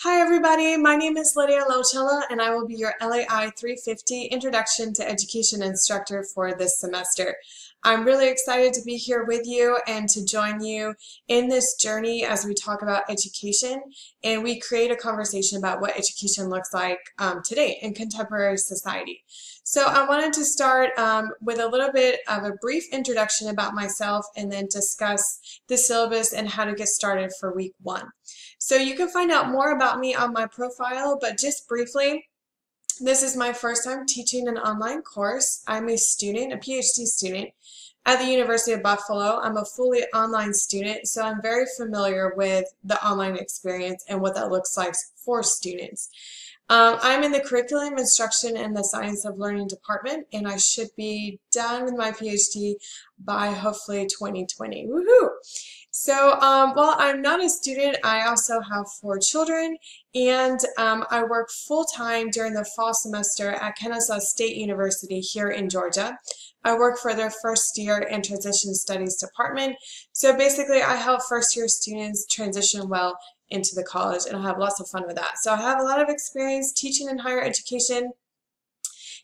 Hi everybody, my name is Lydia Lauchella and I will be your LAI 350 Introduction to Education instructor for this semester. I'm really excited to be here with you and to join you in this journey as we talk about education and we create a conversation about what education looks like today in contemporary society. So I wanted to start with a little bit of a brief introduction about myself and then discuss the syllabus and how to get started for week 1. So you can find out more about me on my profile, but just briefly, this is my first time teaching an online course. I'm a student, a PhD student at the University of Buffalo. I'm a fully online student, so I'm very familiar with the online experience and what that looks like for students. I'm in the Curriculum, Instruction, and the Science of Learning department, and I should be done with my PhD by hopefully 2020. Woohoo! So while I'm not a student, I also have 4 children, and I work full-time during the fall semester at Kennesaw State University here in Georgia. I work for their first year and transition studies department. So basically, I help first-year students transition well into the college, and I have lots of fun with that. So I have a lot of experience teaching in higher education.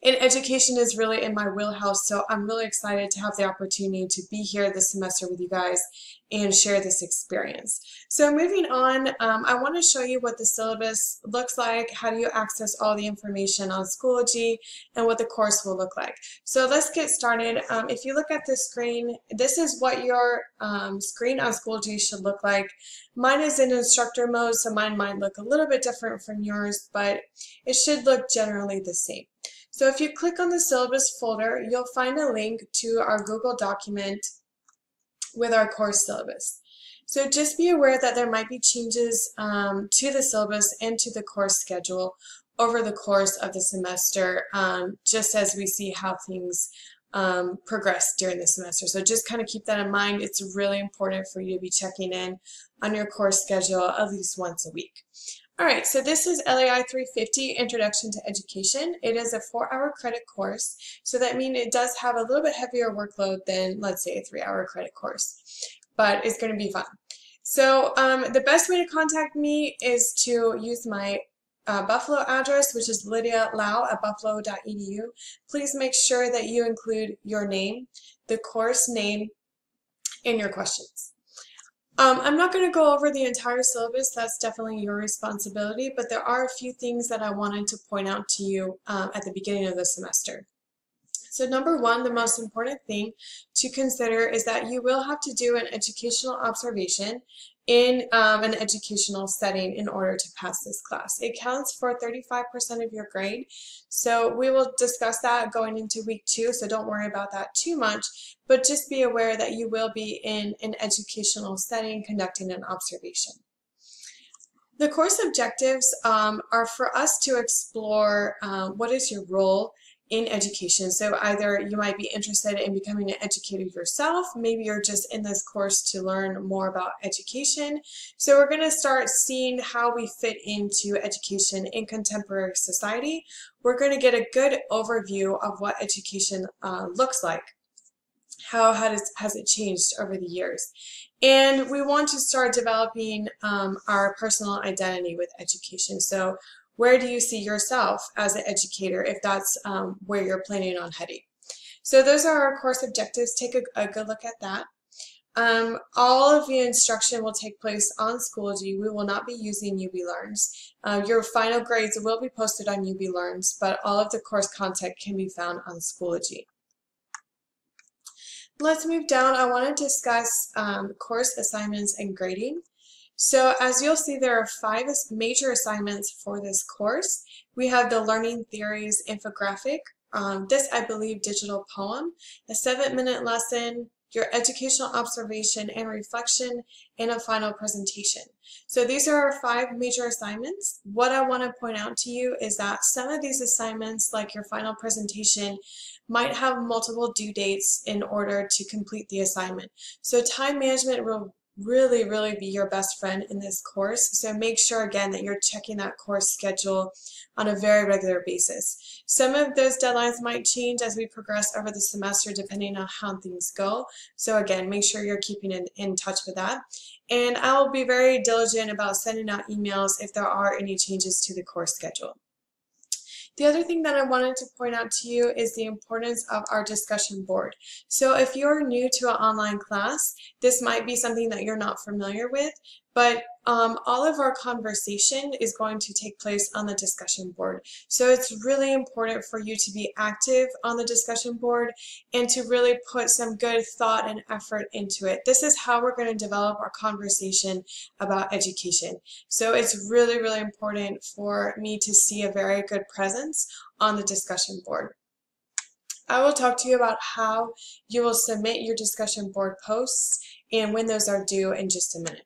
And education is really in my wheelhouse, so I'm really excited to have the opportunity to be here this semester with you guys and share this experience. So moving on, I want to show you what the syllabus looks like, how do you access all the information on Schoology, and what the course will look like. So let's get started. If you look at the screen, this is what your screen on Schoology should look like. Mine is in instructor mode, so mine might look a little bit different from yours, but it should look generally the same. So if you click on the syllabus folder, you'll find a link to our Google document with our course syllabus. So just be aware that there might be changes to the syllabus and to the course schedule over the course of the semester, just as we see how things progress during the semester. So just kind of keep that in mind. It's really important for you to be checking in on your course schedule at least once a week. All right, so this is LAI 350, Introduction to Education. It is a 4-hour credit course, so that means it does have a little bit heavier workload than, let's say, a 3-hour credit course, but it's going to be fun. So the best way to contact me is to use my Buffalo address, which is lydialau@buffalo.edu. Please make sure that you include your name, the course name, and your questions. I'm not going to go over the entire syllabus, that's definitely your responsibility, but there are a few things that I wanted to point out to you at the beginning of the semester. So number 1, the most important thing to consider is that you will have to do an educational observation in an educational setting in order to pass this class. It counts for 35% of your grade, so we will discuss that going into week 2, so don't worry about that too much, but just be aware that you will be in an educational setting conducting an observation. The course objectives are for us to explore what is your role in education. So either you might be interested in becoming an educator yourself, maybe you're just in this course to learn more about education. So we're going to start seeing how we fit into education in contemporary society. We're going to get a good overview of what education looks like. How has it changed over the years? And we want to start developing our personal identity with education. So where do you see yourself as an educator if that's where you're planning on heading? So those are our course objectives. Take a good look at that. All of the instruction will take place on Schoology. We will not be using UB Learns. Your final grades will be posted on UB Learns, but all of the course content can be found on Schoology. Let's move down. I want to discuss course assignments and grading. So as you'll see, there are 5 major assignments for this course. We have the Learning Theories infographic, this I believe digital poem, a 7-minute lesson, your educational observation and reflection, and a final presentation. So these are our 5 major assignments. What I want to point out to you is that some of these assignments, like your final presentation, might have multiple due dates in order to complete the assignment. So time management will really be your best friend in this course. So make sure again that you're checking that course schedule on a very regular basis. Some of those deadlines might change as we progress over the semester depending on how things go. So again, make sure you're keeping in touch with that. And I will be very diligent about sending out emails if there are any changes to the course schedule. The other thing that I wanted to point out to you is the importance of our discussion board. So if you're new to an online class, this might be something that you're not familiar with, but all of our conversation is going to take place on the discussion board. So it's really important for you to be active on the discussion board and to really put some good thought and effort into it. This is how we're going to develop our conversation about education. So it's really important for me to see a very good presence on the discussion board. I will talk to you about how you will submit your discussion board posts and when those are due in just a minute.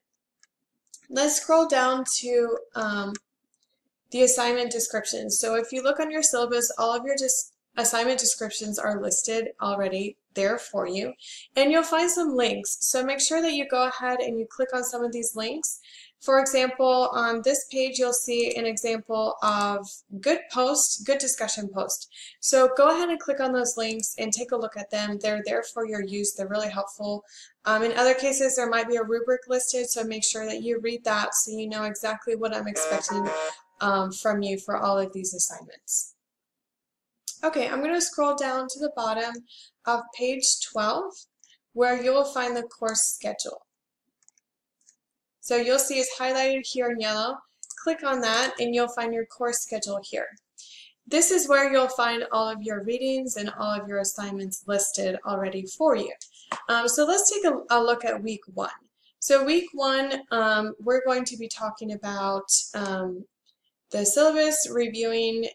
Let's scroll down to the assignment descriptions. So if you look on your syllabus, all of your assignment descriptions are listed already there for you, and you'll find some links. So make sure that you go ahead and you click on some of these links. For example, on this page, you'll see an example of good discussion post. So go ahead and click on those links and take a look at them. They're there for your use. They're really helpful. In other cases, there might be a rubric listed, so make sure that you read that so you know exactly what I'm expecting from you for all of these assignments. Okay, I'm going to scroll down to the bottom of page 12, where you will find the course schedule. So you'll see it's highlighted here in yellow. Click on that and you'll find your course schedule here. This is where you'll find all of your readings and all of your assignments listed already for you. So let's take a look at week 1. So week 1, we're going to be talking about the syllabus, reviewing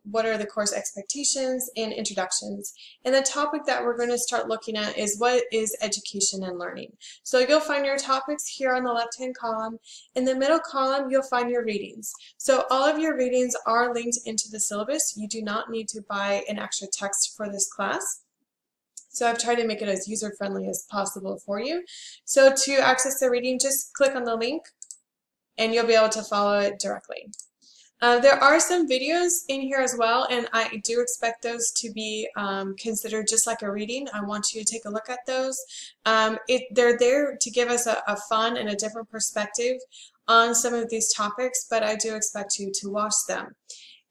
what are the course expectations and introductions. And the topic that we're going to start looking at is what is education and learning. So you'll find your topics here on the left-hand column. In the middle column, you'll find your readings. So all of your readings are linked into the syllabus. You do not need to buy an extra text for this class. So I've tried to make it as user-friendly as possible for you. So to access the reading, just click on the link and you'll be able to follow it directly. There are some videos in here as well, and I do expect those to be considered just like a reading. I want you to take a look at those. They're there to give us a fun and a different perspective on some of these topics, but I do expect you to watch them.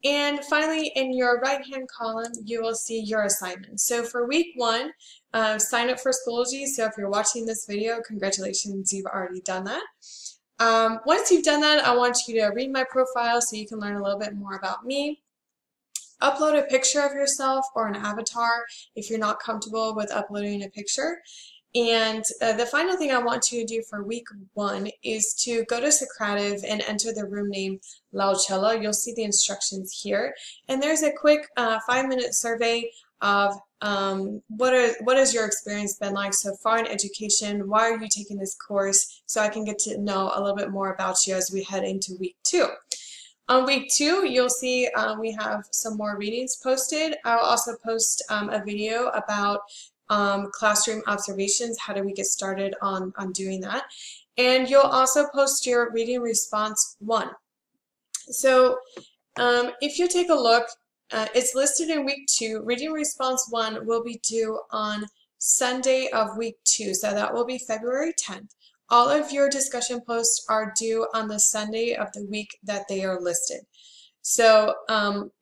And finally, in your right-hand column, you will see your assignments. So for week 1, sign up for Schoology. So if you're watching this video, congratulations, you've already done that. Once you've done that, I want you to read my profile so you can learn a little bit more about me. Upload a picture of yourself or an avatar if you're not comfortable with uploading a picture. And the final thing I want you to do for week 1 is to go to Socrative and enter the room name Lautella. You'll see the instructions here. And there's a quick 5-minute survey of what has your experience been like so far in education? Why are you taking this course? So I can get to know a little bit more about you as we head into week 2. On week 2, you'll see we have some more readings posted. I'll also post a video about classroom observations. How do we get started on doing that? And you'll also post your reading response 1. So if you take a look, it's listed in week 2. Reading response 1 will be due on Sunday of week 2, so that will be February 10th. All of your discussion posts are due on the Sunday of the week that they are listed. So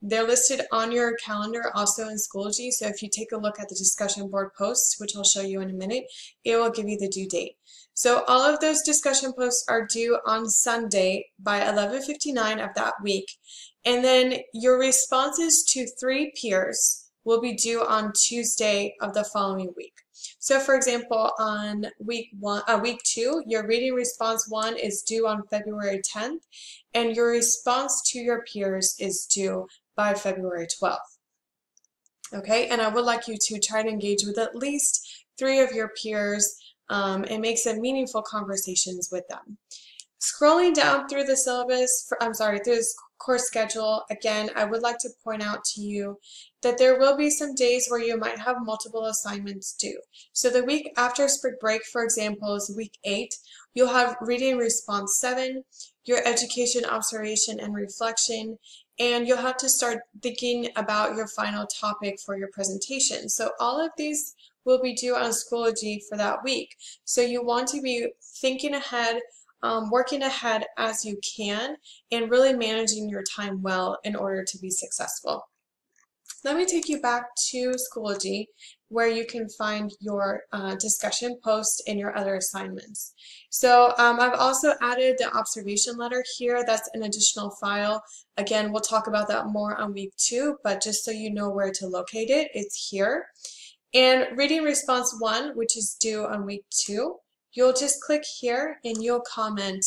they're listed on your calendar also in Schoology. So if you take a look at the discussion board posts, which I'll show you in a minute, it will give you the due date. So all of those discussion posts are due on Sunday by 11:59 of that week. And then your responses to 3 peers will be due on Tuesday of the following week. So for example, on week 2, your reading response 1 is due on February 10th, and your response to your peers is due by February 12th. Okay, and I would like you to try to engage with at least 3 of your peers and make some meaningful conversations with them. Scrolling down through the syllabus, through this course schedule, again, I would like to point out to you that there will be some days where you might have multiple assignments due. So the week after spring break, for example, is week 8. You'll have reading response 7, your education observation and reflection, and you'll have to start thinking about your final topic for your presentation. So all of these will be due on Schoology for that week. So you want to be thinking ahead, working ahead as you can, and really managing your time well in order to be successful. Let me take you back to Schoology, where you can find your discussion post and your other assignments. So I've also added the observation letter here. That's an additional file. Again, we'll talk about that more on week 2, but just so you know where to locate it, it's here. And reading response 1, which is due on week 2, you'll just click here and you'll comment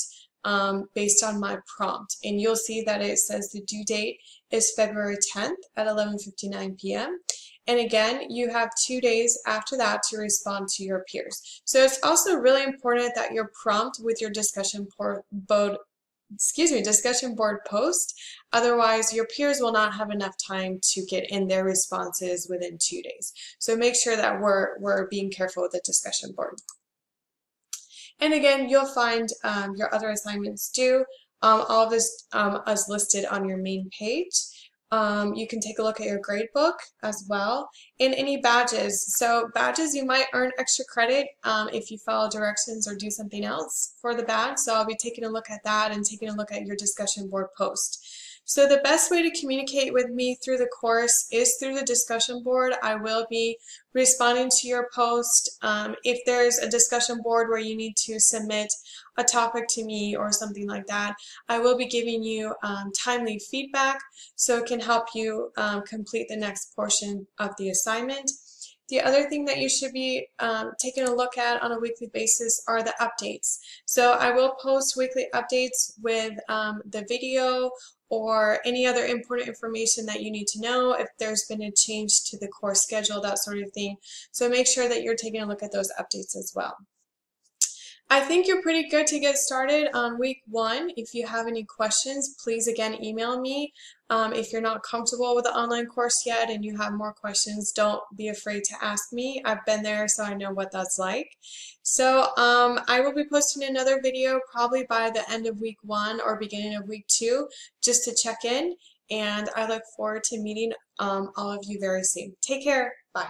based on my prompt. And you'll see that it says the due date is February 10th at 11:59 p.m. And again, you have 2 days after that to respond to your peers. So it's also really important that your prompt with your discussion board post. Otherwise, your peers will not have enough time to get in their responses within 2 days. So make sure that we're being careful with the discussion board. And again, you'll find your other assignments due. All of this is listed on your main page. You can take a look at your grade book as well, and any badges. So badges, you might earn extra credit if you follow directions or do something else for the badge. So I'll be taking a look at that and taking a look at your discussion board post. So the best way to communicate with me through the course is through the discussion board. I will be responding to your post. If there's a discussion board where you need to submit a topic to me or something like that, I will be giving you timely feedback so it can help you complete the next portion of the assignment. The other thing that you should be taking a look at on a weekly basis are the updates. So I will post weekly updates with the video or any other important information that you need to know, if there's been a change to the course schedule, that sort of thing. So make sure that you're taking a look at those updates as well. I think you're pretty good to get started on week 1. If you have any questions, please again email me. If you're not comfortable with the online course yet and you have more questions, don't be afraid to ask me. I've been there, so I know what that's like. So I will be posting another video probably by the end of week 1 or beginning of week 2 just to check in, and I look forward to meeting all of you very soon. Take care. Bye.